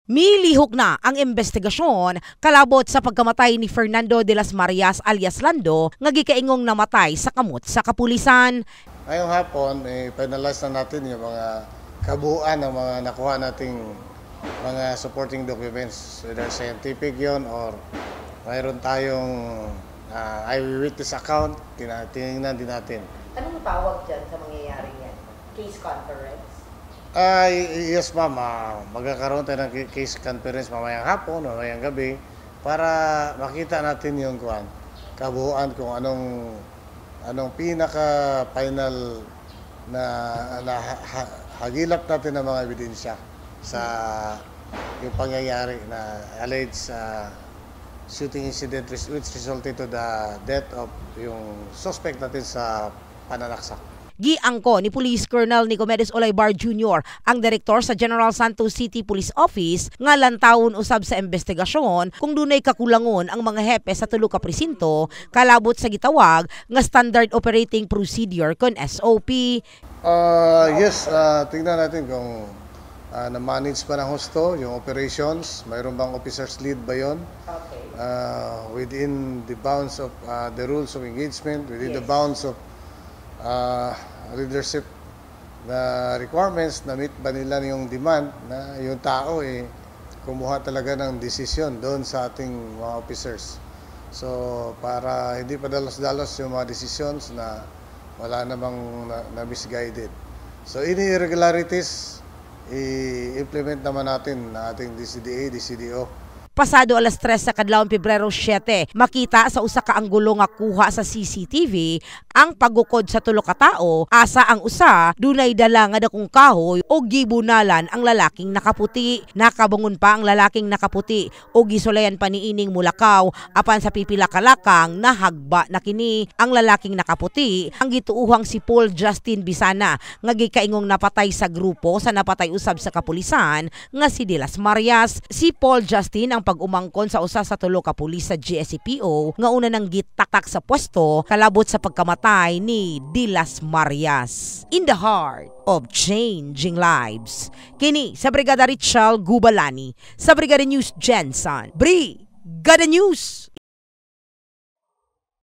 Milihok na ang investigasyon kalabot sa pagkamatay ni Fernando de las Marias alias Lando nga gikaingong namatay sa kamot sa kapulisan. Ngayong hapon, finalize na natin yung mga kabuuan ng mga nakuha nating mga supporting documents, whether scientific yon or mayroon tayong eyewitness account, tinignan din natin. Anong tawag dyan sa mangyayari yan? Case conference? Yes ma'am, magkakaroon tayo ng case conference mamayang hapon, mamayang gabi para makita natin yung kabuuan kung anong pinaka-final na hagilap natin ng mga ebidensya sa yung pangyayari na alleged shooting incident which resulted to the death of yung suspect natin sa pananaksak. Giangko ni Police Colonel Nicomedes Olaybar Jr., ang direktor sa General Santos City Police Office, nga lantawon usab sa investigasyon kung dunay kakulangon ang mga hepe sa tulo ka presinto kalabot sa gitawag nga Standard Operating Procedure kon SOP. Yes, tingnan natin kung na-manage pa ng husto yung operations, mayroon bang officer's lead ba yun? Okay. Within the bounds of the rules of engagement, within the bounds of leadership na requirements, na-meet ba nila yung demand na yung tao kumuha talaga ng desisyon doon sa ating mga officers. So, para hindi pa dalos-dalos yung mga decisions na wala namang na-misguided. So, any irregularities, i-implement naman natin na ating DCDA, DCDO. Pasado alas 3 sa kadlawon Pebrero 7, makita sa usa ka anggulo nga kuha sa CCTV ang pagukod sa tulo ka tawo, asa ang usa dunay dala nga dakong kahoy o gibunalan ang lalaking nakaputi. Nakabangon pa ang lalaking nakaputi o gisulayan pa niining mulakaw apan sa pipila ka lakang nahagba na kini. Ang lalaking nakaputi ang gituuhang si Paul Justin Bisana nga gikaingong napatay sa grupo sa napatay usab sa kapulisan nga si De las Marias. Si Paul Justin ang pag-umangkon sa usa sa tulo ka pulis sa GSCPO nga una nang gitaktak sa pwesto kalabot sa pagkamatay ni De las Marias. In the heart of changing lives, kini sa Brigada Richelle Gubalani sa Brigada News Jensen. Brigada News!